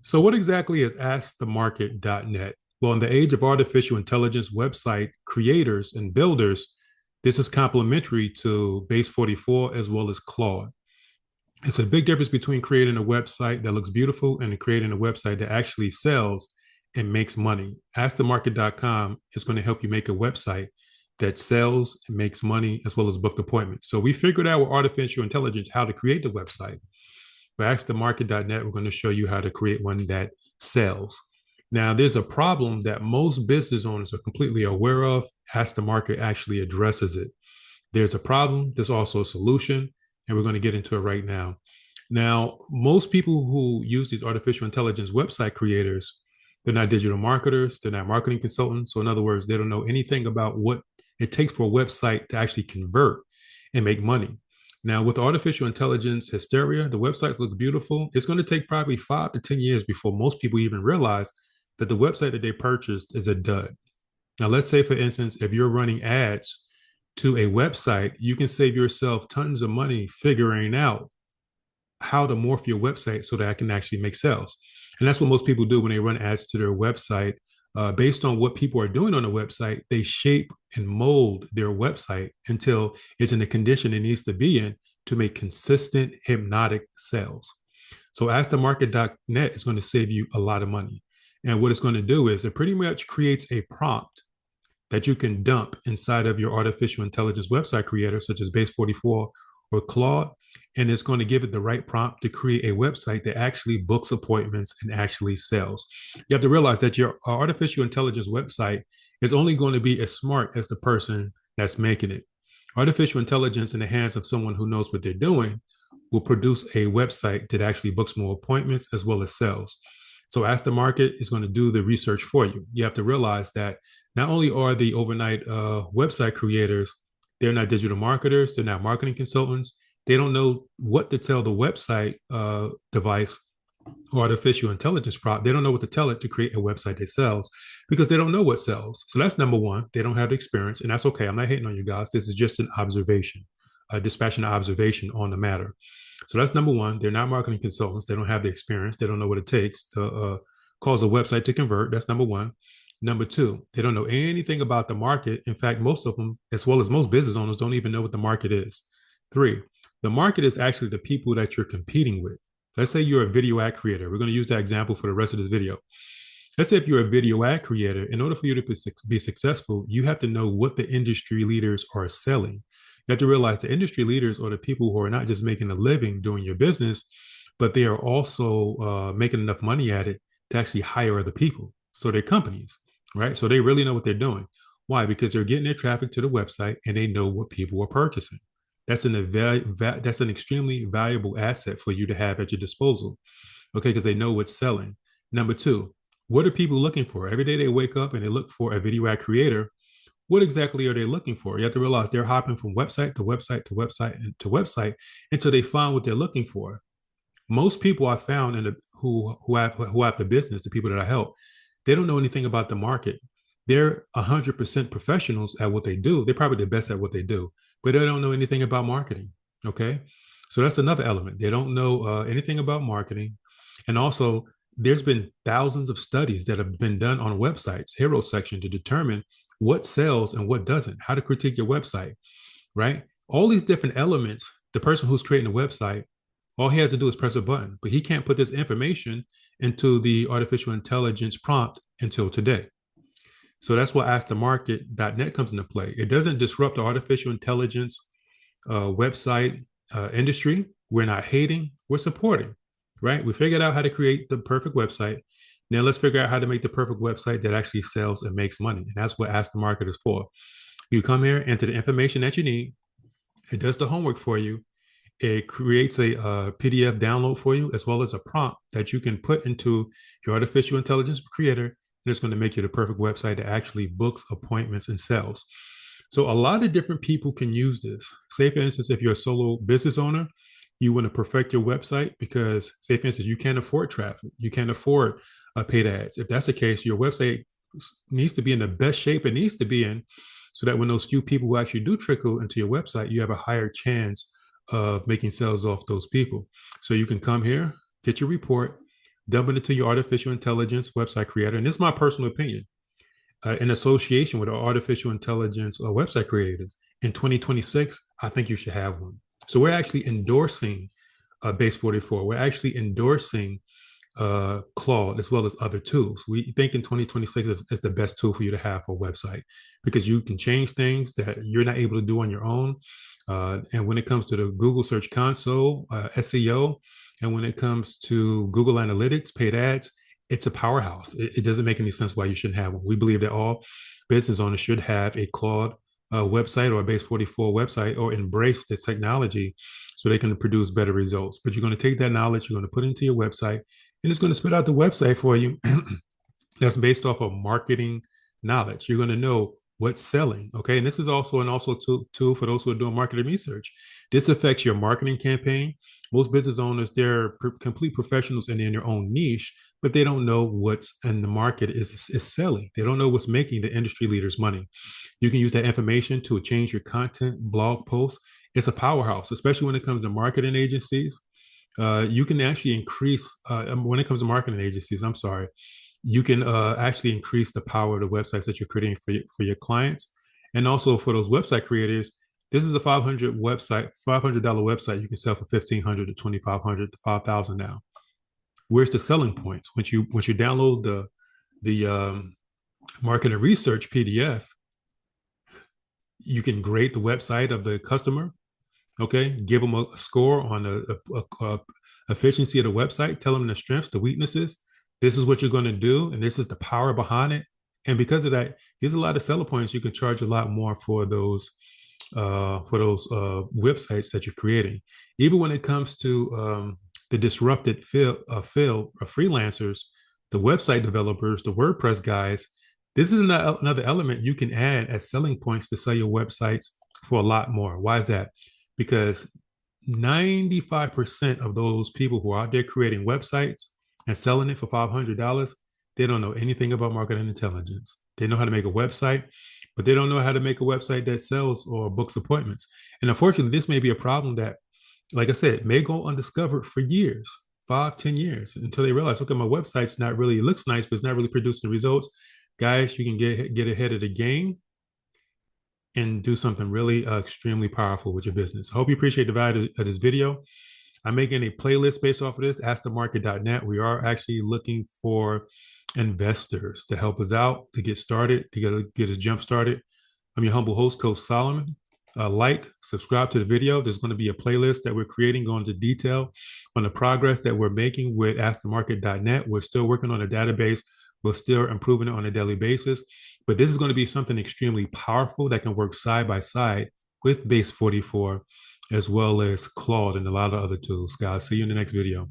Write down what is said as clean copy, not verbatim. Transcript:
So, what exactly is AskTheMarket.net? Well, in the age of artificial intelligence, website creators and builders, this is complementary to Base 44 as well as Claude. It's a big difference between creating a website that looks beautiful and creating a website that actually sells and makes money. AskTheMarket.com is going to help you make a website that sells and makes money as well as booked appointments. So we figured out with artificial intelligence how to create the website. For AskTheMarket.net, we're going to show you how to create one that sells. Now, there's a problem that most business owners are completely aware of. Ask the Market actually addresses it. There's a problem, there's also a solution, and we're going to get into it right now. Now, most people who use these artificial intelligence website creators, they're not digital marketers, they're not marketing consultants. So, in other words, they don't know anything about what it takes for a website to actually convert and make money. Now, with artificial intelligence hysteria, the websites look beautiful. It's going to take probably 5 to 10 years before most people even realize that the website that they purchased is a dud. Now, let's say, for instance, if you're running ads to a website, you can save yourself tons of money figuring out how to morph your website so that I can actually make sales. And that's what most people do when they run ads to their website. Based on what people are doing on the website, they shape and mold their website until it's in the condition it needs to be in to make consistent hypnotic sales. So AskTheMarket.net is going to save you a lot of money. And what it's going to do is it pretty much creates a prompt that you can dump inside of your artificial intelligence website creator, such as Base 44 or Claude, and it's going to give it the right prompt to create a website that actually books appointments and actually sells. You have to realize that your artificial intelligence website is only going to be as smart as the person that's making it. Artificial intelligence in the hands of someone who knows what they're doing will produce a website that actually books more appointments as well as sells. So Ask the Market is going to do the research for you. You have to realize that not only are the overnight website creators, they're not digital marketers, they're not marketing consultants. They don't know what to tell the website device or artificial intelligence prop. They don't know what to tell it to create a website that sells because they don't know what sells. So that's number one. They don't have the experience, and that's okay. I'm not hating on you guys. This is just an observation, a dispassionate observation on the matter. So that's number one. They're not marketing consultants. They don't have the experience. They don't know what it takes to cause a website to convert. That's number one. Number two, they don't know anything about the market. In fact, most of them, as well as most business owners, don't even know what the market is. Three, the market is actually the people that you're competing with. Let's say you're a video ad creator. We're going to use that example for the rest of this video. Let's say if you're a video ad creator, in order for you to be successful, you have to know what the industry leaders are selling. You have to realize the industry leaders are the people who are not just making a living doing your business, but they are also making enough money at it to actually hire other people. So they're companies, right? So they really know what they're doing. Why? Because they're getting their traffic to the website and they know what people are purchasing. That's an extremely valuable asset for you to have at your disposal, okay? Because they know what's selling. Number two, what are people looking for? Every day they wake up and they look for a video ad creator. What exactly are they looking for? You have to realize they're hopping from website to website to website and to website until they find what they're looking for. Most people I found in the, who have the business, the people that I help, they don't know anything about the market. They're 100% professionals at what they do. They're probably the best at what they do, but they don't know anything about marketing. Okay, so that's another element. They don't know anything about marketing, and also there's been thousands of studies that have been done on websites, hero section, to determine what sells and what doesn't, how to critique your website, right? All these different elements, the person who's creating a website, all he has to do is press a button, but he can't put this information into the artificial intelligence prompt until today. So that's why AskTheMarket.net comes into play. It doesn't disrupt the artificial intelligence website industry. We're not hating, we're supporting, right? We figured out how to create the perfect website. Now let's figure out how to make the perfect website that actually sells and makes money. And that's what Ask the Market is for. You come here, enter the information that you need. It does the homework for you. It creates a PDF download for you, as well as a prompt that you can put into your artificial intelligence creator. And it's going to make you the perfect website that actually books appointments and sells. So a lot of different people can use this. Say, for instance, if you're a solo business owner, you want to perfect your website because, say, for instance, you can't afford traffic. You can't afford paid ads. If that's the case, your website needs to be in the best shape it needs to be in so that when those few people who actually do trickle into your website, you have a higher chance of making sales off those people. So you can come here, get your report, dump it into your artificial intelligence website creator. And this is my personal opinion. In association with our artificial intelligence website creators in 2026, I think you should have one. So we're actually endorsing Base 44. We're actually endorsing Claude as well as other tools. We think in 2026 is the best tool for you to have for a website because you can change things that you're not able to do on your own. And when it comes to the Google Search Console, SEO, and when it comes to Google Analytics, paid ads, it's a powerhouse. It doesn't make any sense why you shouldn't have one. We believe that all business owners should have a Claude website or a Base 44 website or embrace this technology so they can produce better results. But you're going to take that knowledge, you're going to put it into your website, and it's going to spit out the website for you that's based off of marketing knowledge. You're going to know what's selling. Okay. And this is also tool for those who are doing marketing research. This affects your marketing campaign. Most business owners, they're complete professionals and in their own niche, but they don't know what's in the market is selling. They don't know what's making the industry leaders money. You can use that information to change your content, blog posts. It's a powerhouse, especially when it comes to marketing agencies. You can actually increase when it comes to marketing agencies. I'm sorry, you can actually increase the power of the websites that you're creating for your clients, and also for those website creators. This is a $500 website you can sell for $1,500 to $2,500 to $5,000 now. Where's the selling points? Once you download the market and research PDF, you can grade the website of the customer. Okay, give them a score on the efficiency of the website. Tell them the strengths, the weaknesses. This is what you're going to do, and this is the power behind it. And because of that, there's a lot of seller points. You can charge a lot more for those websites that you're creating. Even when it comes to the disrupted field of freelancers, the website developers, the WordPress guys, this is another element you can add as selling points to sell your websites for a lot more. Why is that? Because 95% of those people who are out there creating websites and selling it for $500, they don't know anything about marketing intelligence. They know how to make a website, but they don't know how to make a website that sells or books appointments. And unfortunately, this may be a problem that, like I said, may go undiscovered for years, 5, 10 years, until they realize, okay, my website's not really, it looks nice, but it's not really producing results. Guys, you can get ahead of the game and do something really extremely powerful with your business. I hope you appreciate the value of this video. I'm making a playlist based off of this, AskTheMarket.net. We are actually looking for investors to help us out, to get started, to get us jump started. I'm your humble host, Coach Solomon. Subscribe to the video. There's going to be a playlist that we're creating going into detail on the progress that we're making with AskTheMarket.net. We're still working on a database. We're still improving it on a daily basis. But this is going to be something extremely powerful that can work side by side with Base 44, as well as Claude and a lot of other tools. Guys, see you in the next video.